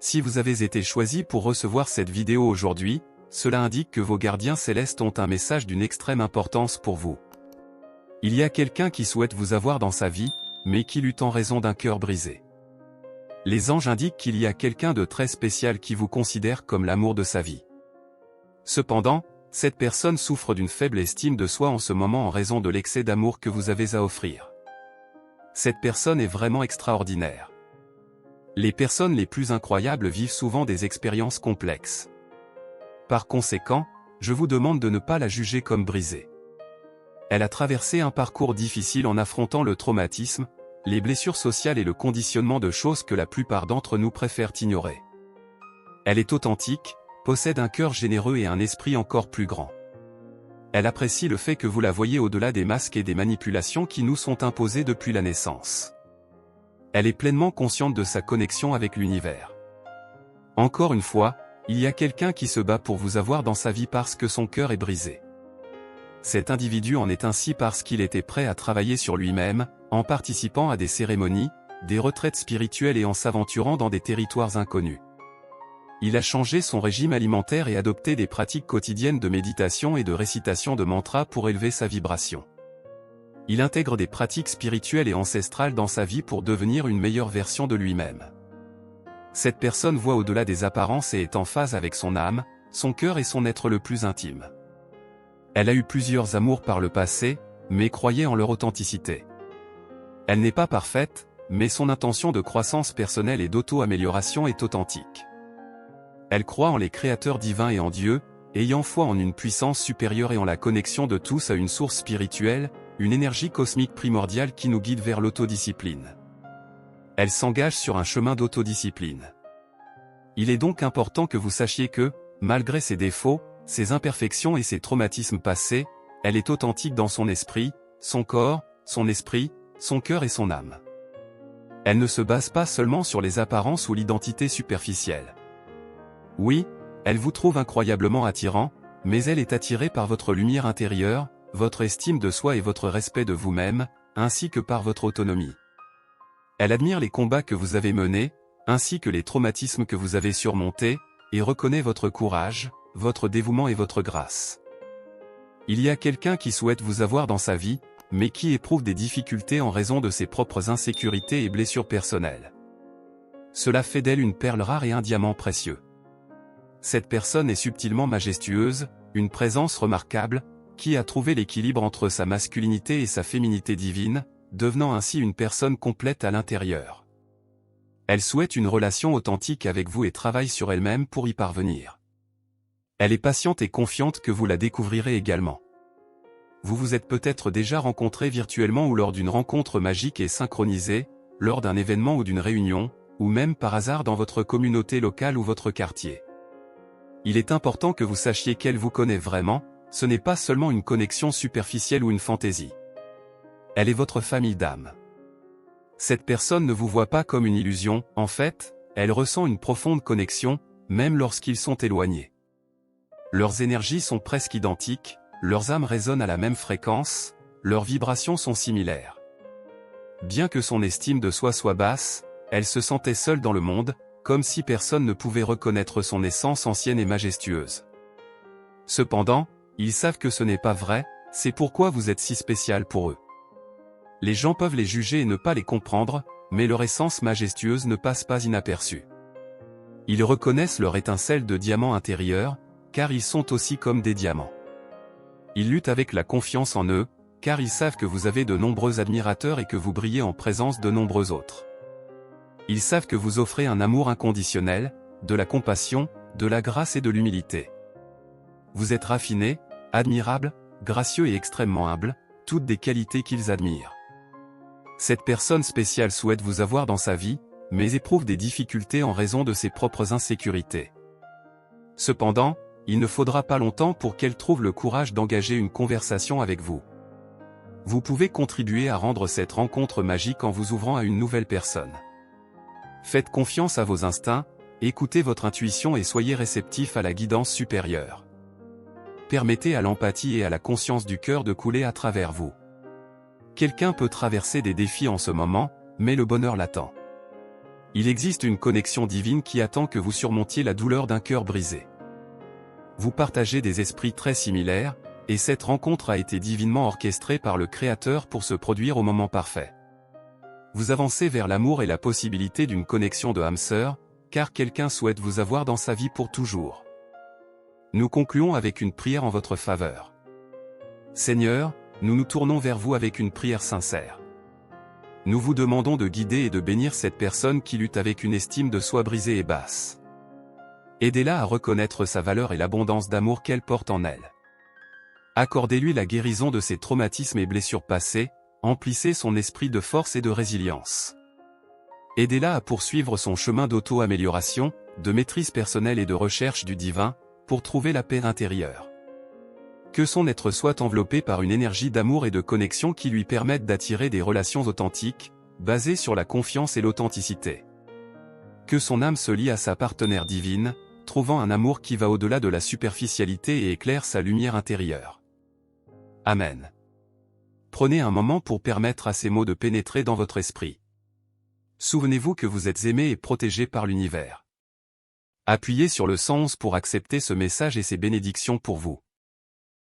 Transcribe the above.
Si vous avez été choisi pour recevoir cette vidéo aujourd'hui, cela indique que vos gardiens célestes ont un message d'une extrême importance pour vous. Il y a quelqu'un qui souhaite vous avoir dans sa vie, mais qui lutte en raison d'un cœur brisé. Les anges indiquent qu'il y a quelqu'un de très spécial qui vous considère comme l'amour de sa vie. Cependant, cette personne souffre d'une faible estime de soi en ce moment en raison de l'excès d'amour que vous avez à offrir. Cette personne est vraiment extraordinaire. Les personnes les plus incroyables vivent souvent des expériences complexes. Par conséquent, je vous demande de ne pas la juger comme brisée. Elle a traversé un parcours difficile en affrontant le traumatisme, les blessures sociales et le conditionnement de choses que la plupart d'entre nous préfèrent ignorer. Elle est authentique, possède un cœur généreux et un esprit encore plus grand. Elle apprécie le fait que vous la voyez au-delà des masques et des manipulations qui nous sont imposées depuis la naissance. Elle est pleinement consciente de sa connexion avec l'univers. Encore une fois, il y a quelqu'un qui se bat pour vous avoir dans sa vie parce que son cœur est brisé. Cet individu en est ainsi parce qu'il était prêt à travailler sur lui-même, en participant à des cérémonies, des retraites spirituelles et en s'aventurant dans des territoires inconnus. Il a changé son régime alimentaire et adopté des pratiques quotidiennes de méditation et de récitation de mantras pour élever sa vibration. Il intègre des pratiques spirituelles et ancestrales dans sa vie pour devenir une meilleure version de lui-même. Cette personne voit au-delà des apparences et est en phase avec son âme, son cœur et son être le plus intime. Elle a eu plusieurs amours par le passé, mais croyait en leur authenticité. Elle n'est pas parfaite, mais son intention de croissance personnelle et d'auto-amélioration est authentique. Elle croit en les créateurs divins et en Dieu, ayant foi en une puissance supérieure et en la connexion de tous à une source spirituelle, une énergie cosmique primordiale qui nous guide vers l'autodiscipline. Elle s'engage sur un chemin d'autodiscipline. Il est donc important que vous sachiez que, malgré ses défauts, ses imperfections et ses traumatismes passés, elle est authentique dans son esprit, son corps, son esprit, son cœur et son âme. Elle ne se base pas seulement sur les apparences ou l'identité superficielle. Oui, elle vous trouve incroyablement attirant, mais elle est attirée par votre lumière intérieure, votre estime de soi et votre respect de vous-même, ainsi que par votre autonomie. Elle admire les combats que vous avez menés, ainsi que les traumatismes que vous avez surmontés, et reconnaît votre courage, votre dévouement et votre grâce. Il y a quelqu'un qui souhaite vous avoir dans sa vie, mais qui éprouve des difficultés en raison de ses propres insécurités et blessures personnelles. Cela fait d'elle une perle rare et un diamant précieux. Cette personne est subtilement majestueuse, une présence remarquable, qui a trouvé l'équilibre entre sa masculinité et sa féminité divine, devenant ainsi une personne complète à l'intérieur. Elle souhaite une relation authentique avec vous et travaille sur elle-même pour y parvenir. Elle est patiente et confiante que vous la découvrirez également. Vous vous êtes peut-être déjà rencontrés virtuellement ou lors d'une rencontre magique et synchronisée, lors d'un événement ou d'une réunion, ou même par hasard dans votre communauté locale ou votre quartier. Il est important que vous sachiez qu'elle vous connaît vraiment. Ce n'est pas seulement une connexion superficielle ou une fantaisie. Elle est votre famille d'âme. Cette personne ne vous voit pas comme une illusion, en fait, elle ressent une profonde connexion, même lorsqu'ils sont éloignés. Leurs énergies sont presque identiques, leurs âmes résonnent à la même fréquence, leurs vibrations sont similaires. Bien que son estime de soi soit basse, elle se sentait seule dans le monde, comme si personne ne pouvait reconnaître son essence ancienne et majestueuse. Cependant, ils savent que ce n'est pas vrai, c'est pourquoi vous êtes si spécial pour eux. Les gens peuvent les juger et ne pas les comprendre, mais leur essence majestueuse ne passe pas inaperçue. Ils reconnaissent leur étincelle de diamant intérieur, car ils sont aussi comme des diamants. Ils luttent avec la confiance en eux, car ils savent que vous avez de nombreux admirateurs et que vous brillez en présence de nombreux autres. Ils savent que vous offrez un amour inconditionnel, de la compassion, de la grâce et de l'humilité. Vous êtes raffiné, admirable, gracieux et extrêmement humble, toutes des qualités qu'ils admirent. Cette personne spéciale souhaite vous avoir dans sa vie, mais éprouve des difficultés en raison de ses propres insécurités. Cependant, il ne faudra pas longtemps pour qu'elle trouve le courage d'engager une conversation avec vous. Vous pouvez contribuer à rendre cette rencontre magique en vous ouvrant à une nouvelle personne. Faites confiance à vos instincts, écoutez votre intuition et soyez réceptif à la guidance supérieure. Permettez à l'empathie et à la conscience du cœur de couler à travers vous. Quelqu'un peut traverser des défis en ce moment, mais le bonheur l'attend. Il existe une connexion divine qui attend que vous surmontiez la douleur d'un cœur brisé. Vous partagez des esprits très similaires, et cette rencontre a été divinement orchestrée par le Créateur pour se produire au moment parfait. Vous avancez vers l'amour et la possibilité d'une connexion de âme sœur, car quelqu'un souhaite vous avoir dans sa vie pour toujours. Nous concluons avec une prière en votre faveur. Seigneur, nous nous tournons vers vous avec une prière sincère. Nous vous demandons de guider et de bénir cette personne qui lutte avec une estime de soi brisée et basse. Aidez-la à reconnaître sa valeur et l'abondance d'amour qu'elle porte en elle. Accordez-lui la guérison de ses traumatismes et blessures passées, emplissez son esprit de force et de résilience. Aidez-la à poursuivre son chemin d'auto-amélioration, de maîtrise personnelle et de recherche du divin, pour trouver la paix intérieure. Que son être soit enveloppé par une énergie d'amour et de connexion qui lui permette d'attirer des relations authentiques, basées sur la confiance et l'authenticité. Que son âme se lie à sa partenaire divine, trouvant un amour qui va au-delà de la superficialité et éclaire sa lumière intérieure. Amen. Prenez un moment pour permettre à ces mots de pénétrer dans votre esprit. Souvenez-vous que vous êtes aimé et protégé par l'univers. Appuyez sur le 111 pour accepter ce message et ses bénédictions pour vous.